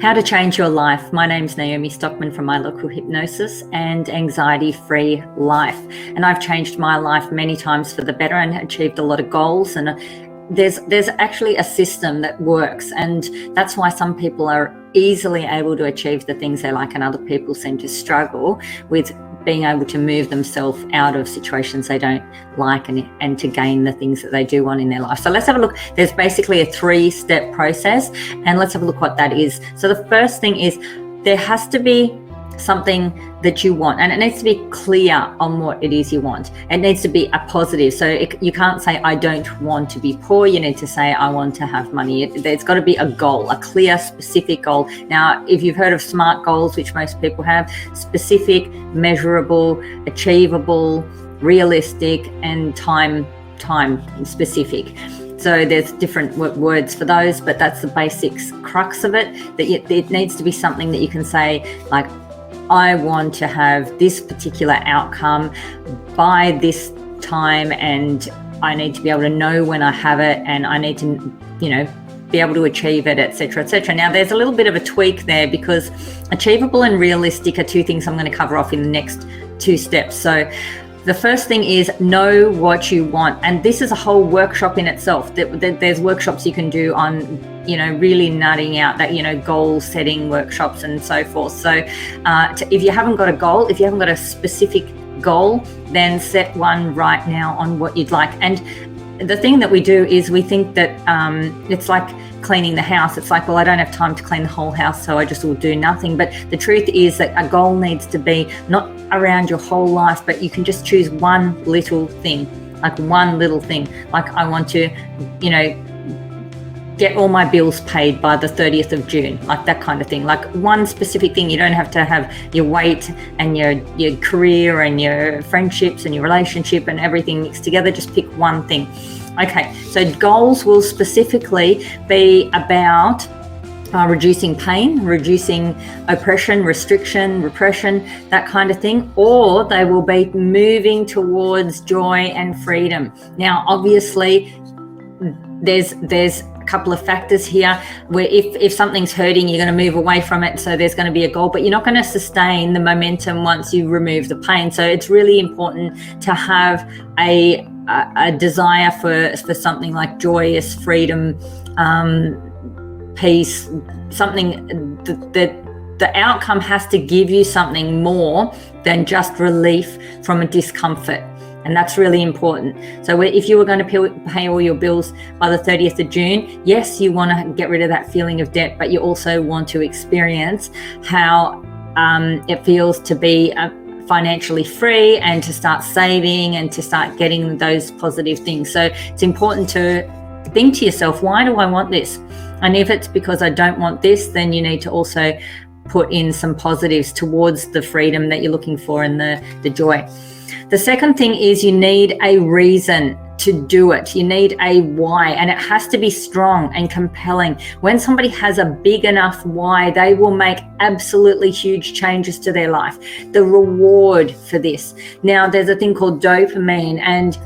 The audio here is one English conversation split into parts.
How to change your life. My name's Naomi Stockman from My Local Hypnosis and Anxiety-Free Life. And I've changed my life many times for the better and achieved a lot of goals. And there's actually a system that works. And that's why some people are easily able to achieve the things they like and other people seem to struggle with being able to move themselves out of situations they don't like and to gain the things that they do want in their life. So let's have a look. There's basically a 3-step process, and let's have a look what that is. So the first thing is there has to be something that you want, and it needs to be clear on what it is you want. It needs to be a positive. So you can't say, I don't want to be poor. You need to say, I want to have money. There's got to be a goal, a clear, specific goal. Now, if you've heard of SMART goals, which most people have, specific, measurable, achievable, realistic, and time specific. So there's different words for those, but that's the basics crux of it, that it needs to be something that you can say, like, I want to have this particular outcome by this time, and I need to be able to know when I have it, and I need to, be able to achieve it, etc., etc. Now, there's a little bit of a tweak there, because achievable and realistic are two things I'm going to cover off in the next 2 steps. So the first thing is know what you want. And this is a whole workshop in itself. There's workshops you can do on, really nutting out that, goal setting workshops and so forth. So if you haven't got a goal, if you haven't got a specific goal, then set one right now on what you'd like. And the thing that we do is we think that it's like cleaning the house. It's like, well, I don't have time to clean the whole house, so I just will do nothing. But the truth is that a goal needs to be not around your whole life, but you can just choose one little thing, like one little thing. Like, I want to, get all my bills paid by the 30th of June, like that kind of thing. Like one specific thing. You don't have to have your weight and your career and your friendships and your relationship and everything mixed together. Just pick one thing. Okay, so goals will specifically be about reducing pain, reducing oppression, restriction, repression, that kind of thing, or they will be moving towards joy and freedom. Now, obviously, there's a couple of factors here where if something's hurting, you're going to move away from it. So there's going to be a goal, but you're not going to sustain the momentum once you remove the pain. So it's really important to have a desire for something like joyous freedom, peace, something that the outcome has to give you something more than just relief from a discomfort. And that's really important. So if you were going to pay all your bills by the 30th of June, yes, you want to get rid of that feeling of debt, but you also want to experience how it feels to be financially free and to start saving and to start getting those positive things. So it's important to think to yourself, why do I want this? And if it's because I don't want this, then you need to also put in some positives towards the freedom that you're looking for and the joy. The second thing is you need a reason to do it. You need a why, and it has to be strong and compelling. When somebody has a big enough why, they will make absolutely huge changes to their life. The reward for this. Now, there's a thing called dopamine, and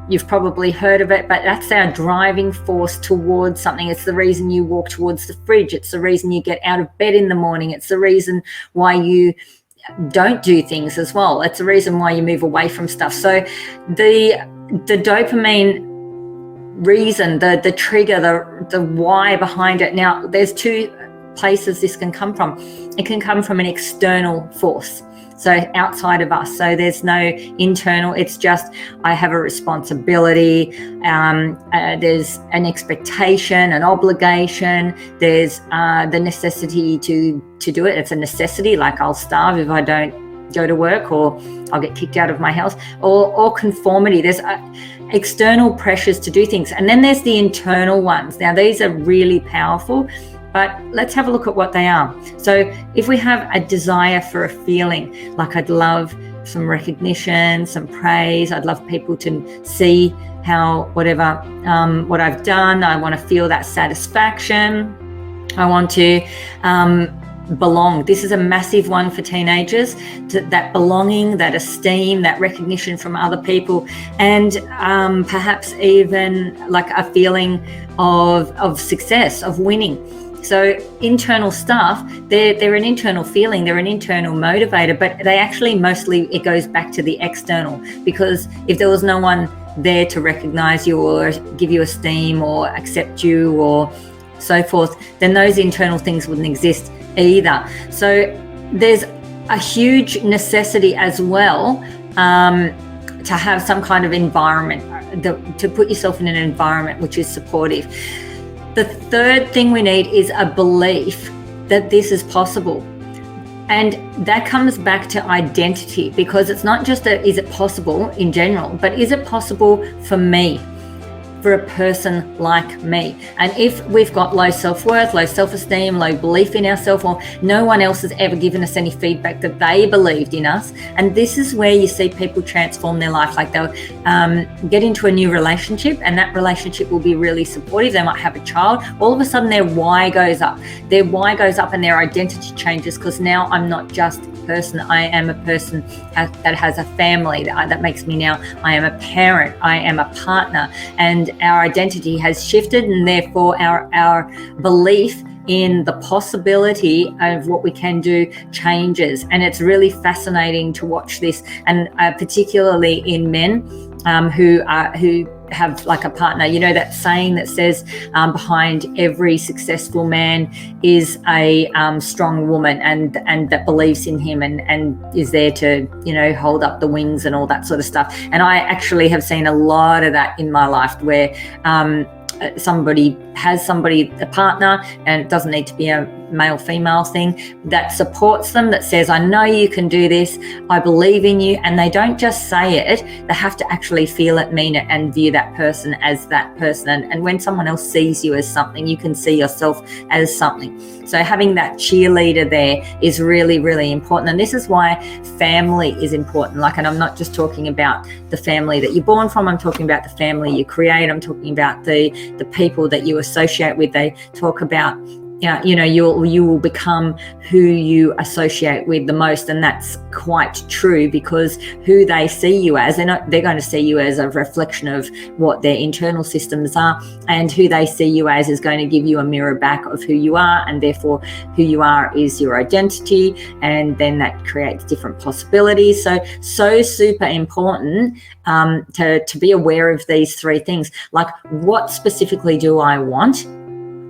you've probably heard of it, but that's our driving force towards something. It's the reason you walk towards the fridge. It's the reason you get out of bed in the morning. It's the reason why you don't do things as well. It's the reason why you move away from stuff. So the dopamine reason, the trigger, the why behind it. Now, there's 2 places this can come from. It can come from an external force, so outside of us. So there's no internal. It's just, I have a responsibility. There's an expectation, an obligation. There's the necessity to do it. It's a necessity, like I'll starve if I don't go to work, or I'll get kicked out of my house, or conformity. There's external pressures to do things. And then there's the internal ones. Now, these are really powerful, but let's have a look at what they are. So if we have a desire for a feeling, like I'd love some recognition, some praise, I'd love people to see how what I've done, I want to feel that satisfaction, I want to belong. This is a massive one for teenagers, that belonging, that esteem, that recognition from other people, and perhaps even like a feeling of success, of winning. So internal stuff, they're an internal feeling, they're an internal motivator, but they actually mostly, it goes back to the external, because if there was no one there to recognize you or give you esteem or accept you or so forth, then those internal things wouldn't exist either. So there's a huge necessity as well to have some kind of environment, to put yourself in an environment which is supportive. The third thing we need is a belief that this is possible. And that comes back to identity, because it's not just is it possible in general, but is it possible for me, for a person like me? And if we've got low self-worth, low self-esteem, low belief in ourselves, or no one else has ever given us any feedback that they believed in us, and this is where you see people transform their life. Like they'll get into a new relationship, and that relationship will be really supportive. They might have a child. All of a sudden their why goes up. Their why goes up and their identity changes, because now I'm not just a person, I am a person that has a family. That makes me now, I am a parent, I am a partner, and our identity has shifted, and therefore our belief in the possibility of what we can do changes. And it's really fascinating to watch this, and particularly in men who have like a partner. You know that saying that says behind every successful man is a strong woman, and that believes in him and is there to, you know, hold up the wings and all that sort of stuff. And I actually have seen a lot of that in my life, where somebody has a partner, and it doesn't need to be a male female thing, that supports them, that says, I know you can do this, I believe in you. And they don't just say it, they have to actually feel it, mean it, and view that person as that person. And when someone else sees you as something, you can see yourself as something. So having that cheerleader there is really, really important. And this is why family is important. Like, and I'm not just talking about the family that you're born from, I'm talking about the family you create. I'm talking about the people that you associate with. They talk about, you know, you will become who you associate with the most, and that's quite true, because who they see you as, they're going to see you as a reflection of what their internal systems are, and who they see you as is going to give you a mirror back of who you are, and therefore who you are is your identity, and then that creates different possibilities. So super important to be aware of these three things. Like, what specifically do I want?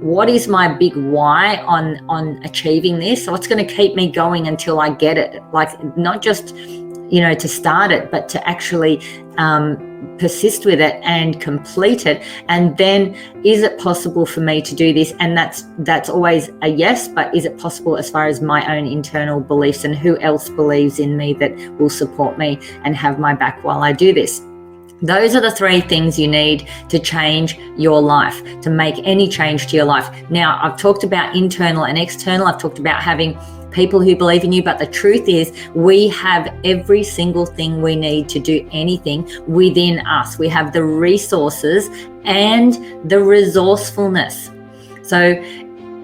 What is my big why on achieving this? So what's going to keep me going until I get it? Like, not just, you know, to start it, but to actually persist with it and complete it. And then, is it possible for me to do this? And that's always a yes, but is it possible as far as my own internal beliefs, and who else believes in me that will support me and have my back while I do this? Those are the three things you need to change your life, to make any change to your life. Now, I've talked about internal and external. I've talked about having people who believe in you, but the truth is we have every single thing we need to do anything within us. We have the resources and the resourcefulness. So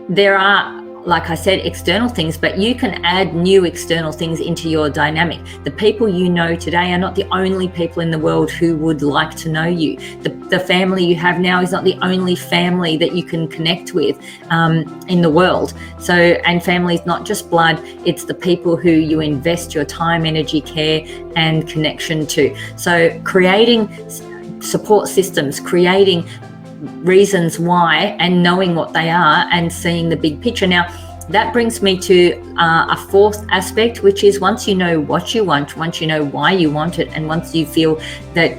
there are, like I said, external things, but you can add new external things into your dynamic. The people you know today are not the only people in the world who would like to know you. The family you have now is not the only family that you can connect with in the world. So, and family is not just blood, it's the people who you invest your time, energy, care, and connection to. So creating support systems, creating reasons why, and knowing what they are, and seeing the big picture. Now, that brings me to a fourth aspect, which is, once you know what you want, once you know why you want it, and once you feel that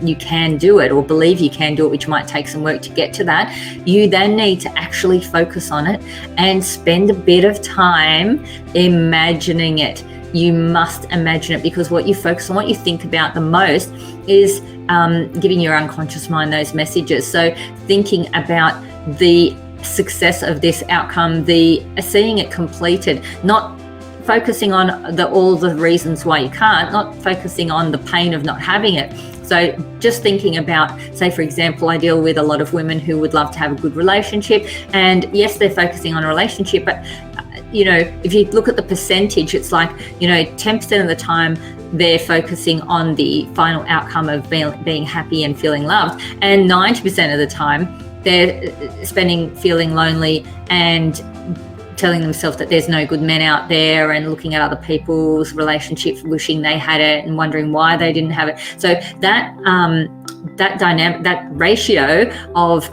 you can do it, or believe you can do it, which might take some work to get to that, you then need to actually focus on it and spend a bit of time imagining it. You must imagine it, because what you focus on, what you think about the most is giving your unconscious mind those messages. So thinking about the success of this outcome, seeing it completed, not focusing on all the reasons why you can't, not focusing on the pain of not having it. So just thinking about, say, for example, I deal with a lot of women who would love to have a good relationship, and yes, they're focusing on a relationship, but you know, if you look at the percentage, it's like, you know, 10% of the time they're focusing on the final outcome of being happy and feeling loved, and 90% of the time they're feeling lonely and telling themselves that there's no good men out there, and looking at other people's relationships, wishing they had it and wondering why they didn't have it. So that dynamic, that ratio of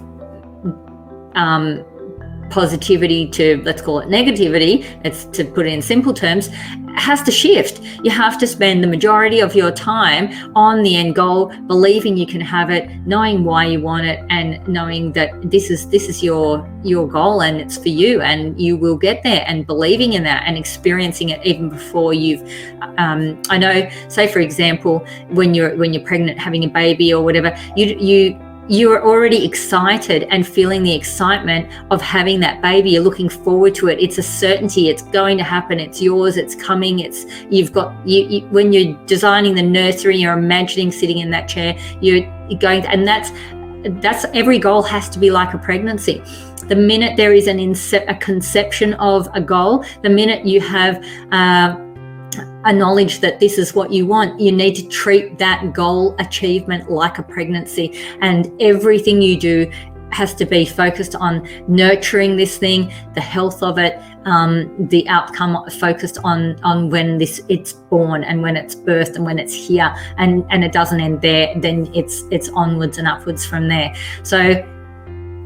positivity to, let's call it negativity, it's to put it in simple terms, has to shift. You have to spend the majority of your time on the end goal, believing you can have it, knowing why you want it, and knowing that this is your goal and it's for you and you will get there, and believing in that and experiencing it even before you've I know, say for example, when you're pregnant, having a baby or whatever, you're already excited and feeling the excitement of having that baby. You're looking forward to it. It's a certainty. It's going to happen. It's yours. It's coming. When you're designing the nursery, you're imagining sitting in that chair. You're going, and that's every goal has to be like a pregnancy. The minute there is a conception of a goal, the minute you have a knowledge that this is what you want, you need to treat that goal achievement like a pregnancy, and everything you do has to be focused on nurturing this thing, the health of it, the outcome focused on when it's born and when it's birthed and when it's here, and it doesn't end there. Then it's onwards and upwards from there. So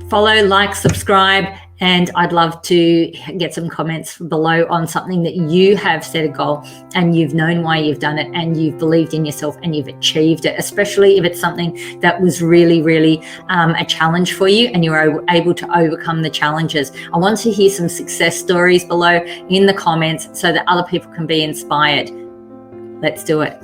follow, like, subscribe, and I'd love to get some comments below on something that you have set a goal and you've known why you've done it, and you've believed in yourself and you've achieved it, especially if it's something that was really, really a challenge for you and you were able to overcome the challenges. I want to hear some success stories below in the comments so that other people can be inspired. Let's do it.